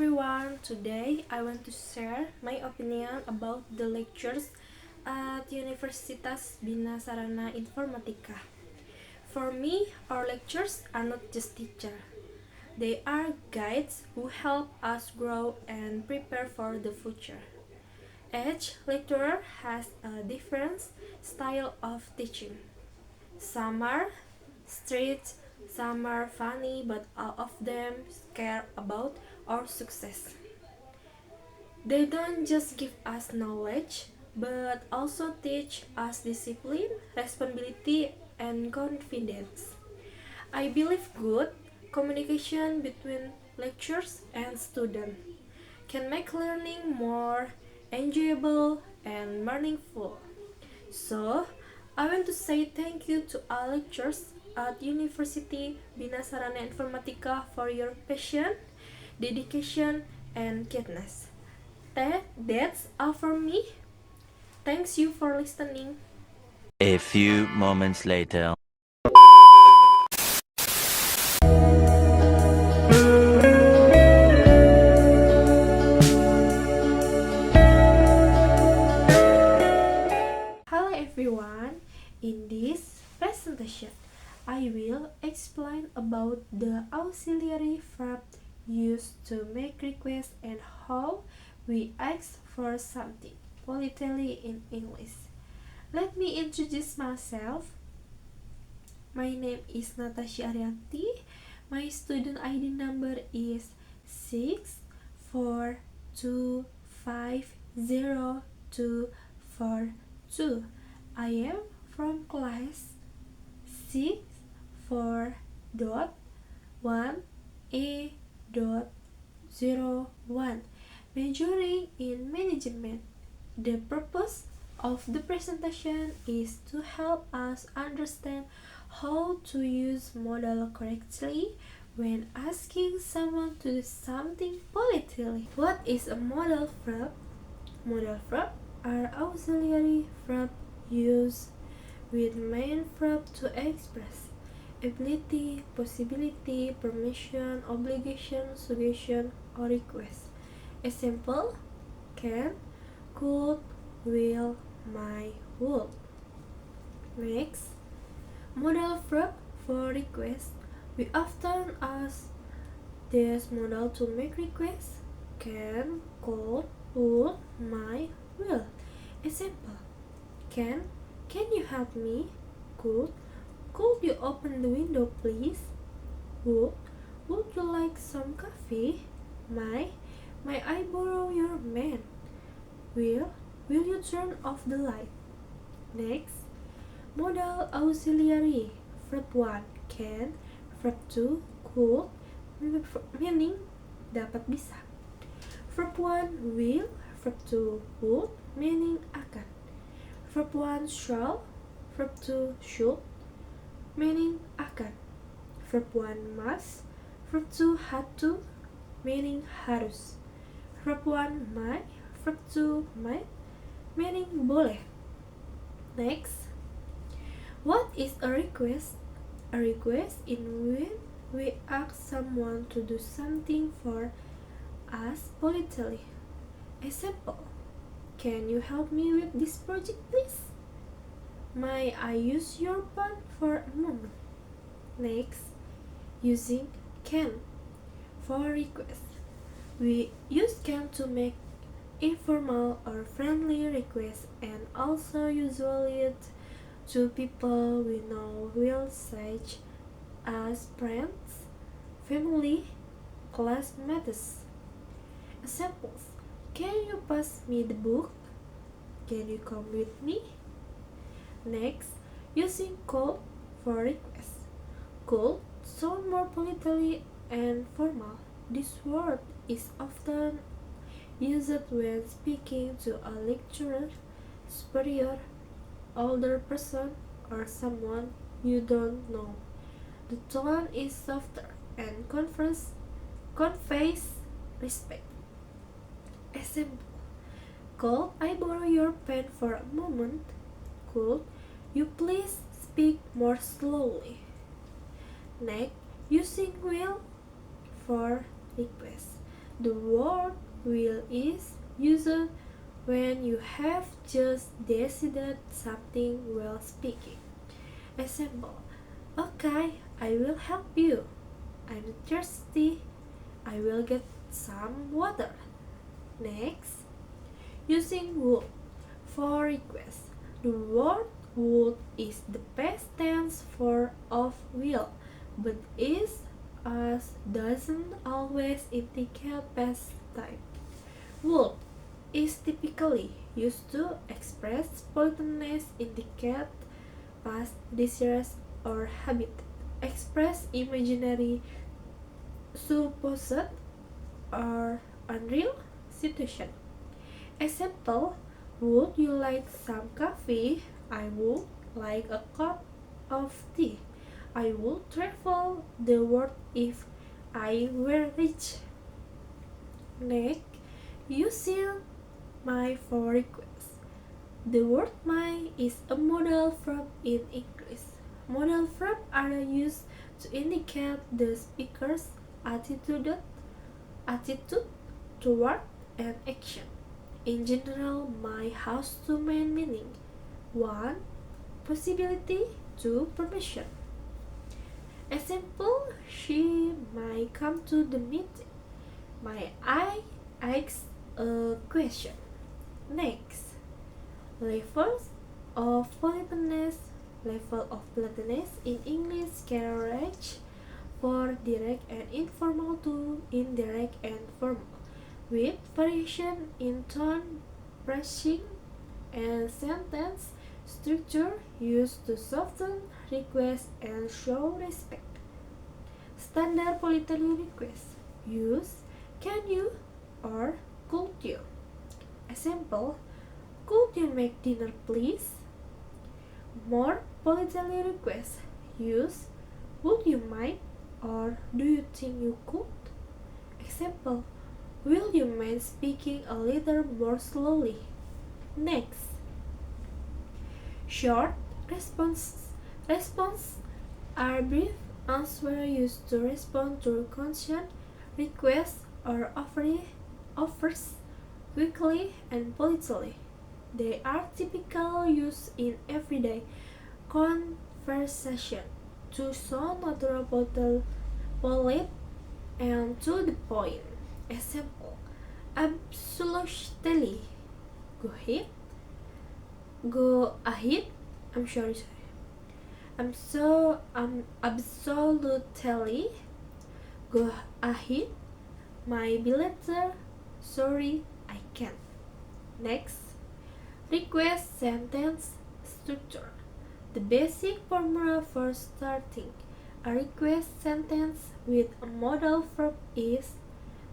everyone, today I want to share my opinion about the lectures at Universitas Bina Sarana Informatika. For me, our lectures are not just teachers. They are guides who help us grow and prepare for the future. Each lecturer has a different style of teaching. Some are strict, some are funny, but all of them care about our success. They don't just give us knowledge, but also teach us discipline, responsibility, and confidence. I believe good communication between lecturers and students can make learning more enjoyable and meaningful. So, I want to say thank you to all lecturers at University Bina Sarana Informatika for your passion, dedication, and kindness. That's all for me. Thanks you for listening. A few moments later. Hello everyone. In this presentation, I will explain about the auxiliary verb used to make requests and how we ask for something politely in English. Let me introduce myself. My name is Natasha Arianti. My student ID number is 6425042. I am from class 6.4.1A.01, majoring in management. The purpose of the presentation is to help us understand how to use modal correctly when asking someone to do something politely. What is a modal verb? Modal verb are auxiliary verb used with main verb to express ability, possibility, permission, obligation, suggestion, or request. Example: can, could, will, might, would. Next, modal verb for request. We often ask this modal to make requests: can, could, would, might, will. Example: can you help me? Could you open the window please? Would you like some coffee? Might I borrow your pen? Will you turn off the light? Next, modal auxiliary. Verb 1 can, verb 2 could, meaning dapat bisa. Verb 1 will, verb 2 would, meaning akan. Verb 1 shall, verb 2 should, meaning akan. Verb 1 must, verb 2 had to, meaning harus. Verb 1 might, verb 2 might, meaning boleh. Next, what is a request? A request is when we ask someone to do something for us politely. Example: can you help me with this project please? May I use your pen for a moment? Next, using can for request. We use can to make informal or friendly requests and also usually to people we know will such as friends, family, classmates. Examples: can you pass me the book? Can you come with me? Next, using could for request. Could sound more politely and formal. This word is often used when speaking to a lecturer, superior, older person, or someone you don't know. The tone is softer and conveys respect. Example: could I borrow your pen for a moment? Could you please speak more slowly? Next, using will for request. The word will is used when you have just decided something while speaking. Example: okay, I will help you. I'm thirsty. I will get some water. Next, using would for request. The word would is the past tense for of will, but is as doesn't always indicate past time. Would is typically used to express politeness, indicate past desires or habit, express imaginary, supposed, or unreal situation. Example: would you like some coffee? I would like a cup of tea. I would travel the world if I were rich. Next, using my for request. The word my is a modal verb in English. Modal verbs are used to indicate the speaker's attitude toward an action. In general, my has two main meaning. 1. Possibility. 2. Permission. Example: she might come to the meeting. Might I ask a question? Next, levels of politeness. Level of politeness in English can range for direct and informal to indirect and formal, with variation in tone, phrasing, and sentence structure used to soften requests and show respect. Standard politely requests use can you or could you. Example: could you make dinner please? More politely requests use would you mind or do you think you could? Example: will you mind speaking a little more slowly? Next, short response are brief answers used to respond to consent, requests, or offers quickly and politely. They are typically used in everyday conversation to sound natural, polite, and to the point. Example: absolutely. Go ahead. Go ahead. I'm sorry. I'm absolutely. Go ahead. My letter. Sorry, I can't. Next, request sentence structure. The basic formula for starting a request sentence with a modal verb is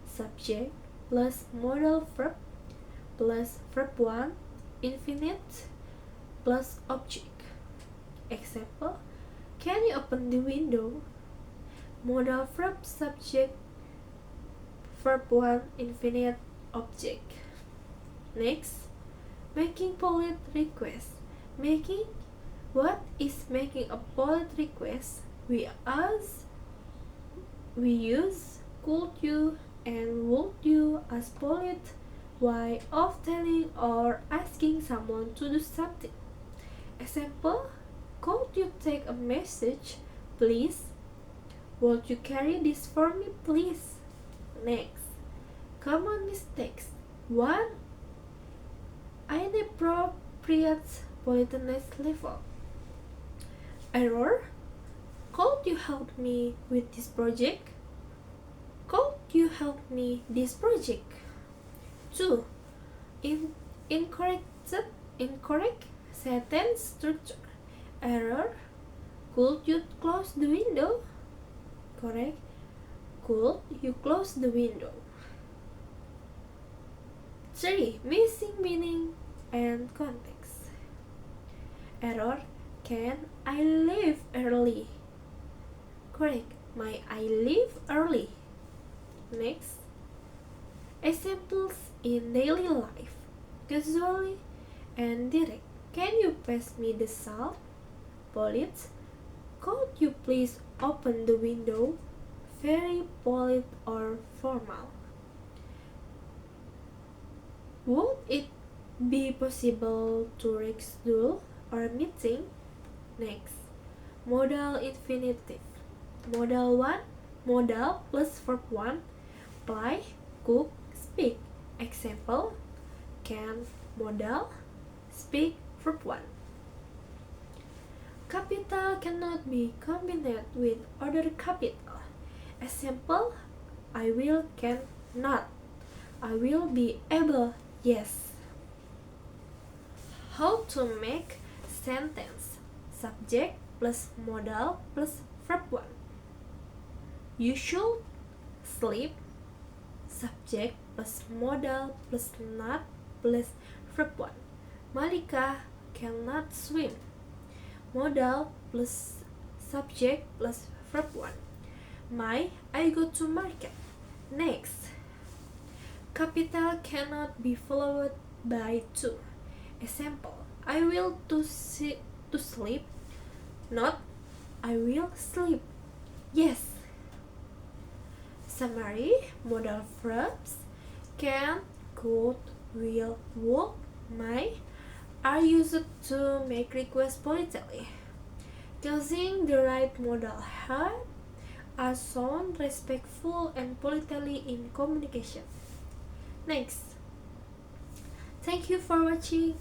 subject plus modal verb plus verb 1 infinite plus object. Example: can you open the window? Modal verb subject verb 1 infinite object. Next, making polite request. What is making a polite request? We use could you and would you as polite way of telling or asking someone to do something. Example: could you take a message, please? Would you carry this for me, please? Next, common mistakes. 1. Inappropriate politeness level. Error: could you help me with this project? Could you help me this project? 2. Incorrect sentence structure. Error: could you close the window? Correct: could you close the window? 3. Missing meaning and context. Error: can I leave early? Correct: may I leave early? Next, examples in daily life. Casually and direct. Can you pass me the salt? Polite: could you please open the window? Very polite or formal. Would it be possible to reschedule our meeting? Next, modal infinitive. Modal 1, modal plus verb 1, play, cook, speak. Example, can modal, speak verb 1. Capital cannot be combined with other capital. Example, I will, can, not. I will be able, yes. How to make sentence? Subject plus modal plus verb 1. You should sleep. Subject plus modal plus not plus verb 1. Malika cannot swim. Modal plus subject plus verb 1. I go to market. Next, capital cannot be followed by to. Example, I will to sleep, not I will sleep, yes. Summary, modal verbs can, could, will, would, might are used to make requests politely. Choosing the right modal help us sound respectful and politely in communication. Next, thank you for watching.